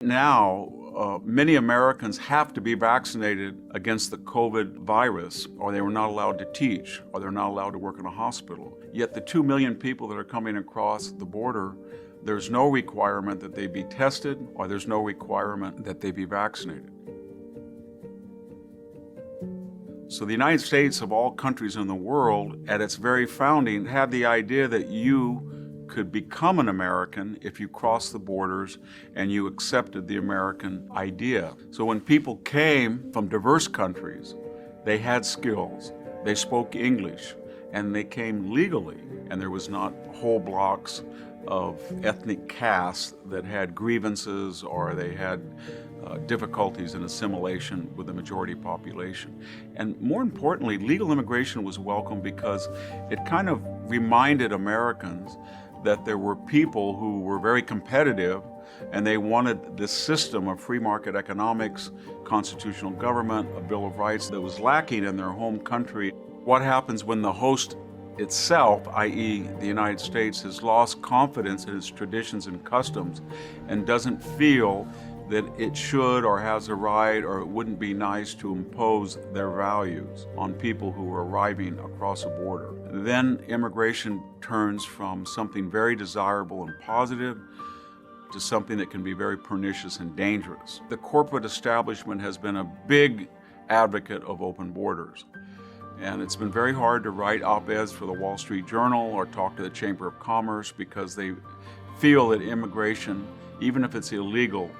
Now, many Americans have to be vaccinated against the COVID virus, or they were not allowed to teach, or they're not allowed to work in a hospital. Yet the 2 million people that are coming across the border, there's no requirement that they be tested, or there's no requirement that they be vaccinated. So the United States, of all countries in the world, at its very founding, had the idea that you could become an American if you crossed the borders and you accepted the American idea. So when people came from diverse countries, they had skills, they spoke English, and they came legally, and there was not whole blocks of ethnic castes that had grievances or they had difficulties in assimilation with the majority population. And more importantly, legal immigration was welcome because it kind of reminded Americans that there were people who were very competitive and they wanted this system of free market economics, constitutional government, a Bill of Rights that was lacking in their home country. What happens when the host itself, i.e. the United States, has lost confidence in its traditions and customs and doesn't feel that it should or has a right or it wouldn't be nice to impose their values on people who are arriving across a border. Then immigration turns from something very desirable and positive to something that can be very pernicious and dangerous. The corporate establishment has been a big advocate of open borders. And it's been very hard to write op-eds for the Wall Street Journal or talk to the Chamber of Commerce because they feel that immigration, even if it's illegal,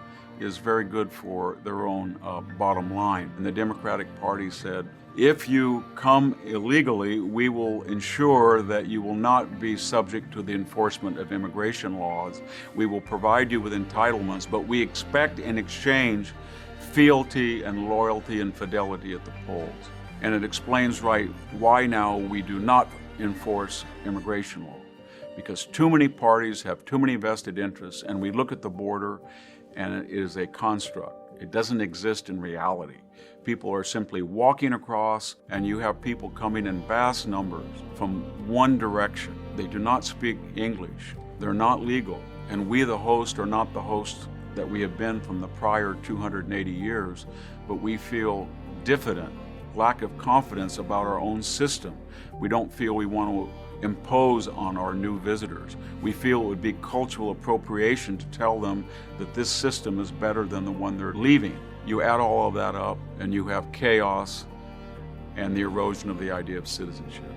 is very good for their own bottom line. And the Democratic Party said, if you come illegally, we will ensure that you will not be subject to the enforcement of immigration laws. We will provide you with entitlements, but we expect in exchange fealty and loyalty and fidelity at the polls. And it explains right why now we do not enforce immigration law. Because too many parties have too many vested interests, and we look at the border and it is a construct. It doesn't exist in reality. People are simply walking across, and you have people coming in vast numbers from one direction. They do not speak English. They're not legal. And we, the host, are not the hosts that we have been from the prior 280 years, but we feel diffident, lack of confidence about our own system. We don't feel we want to impose on our new visitors. We feel it would be cultural appropriation to tell them that this system is better than the one they're leaving. You add all of that up and you have chaos and the erosion of the idea of citizenship.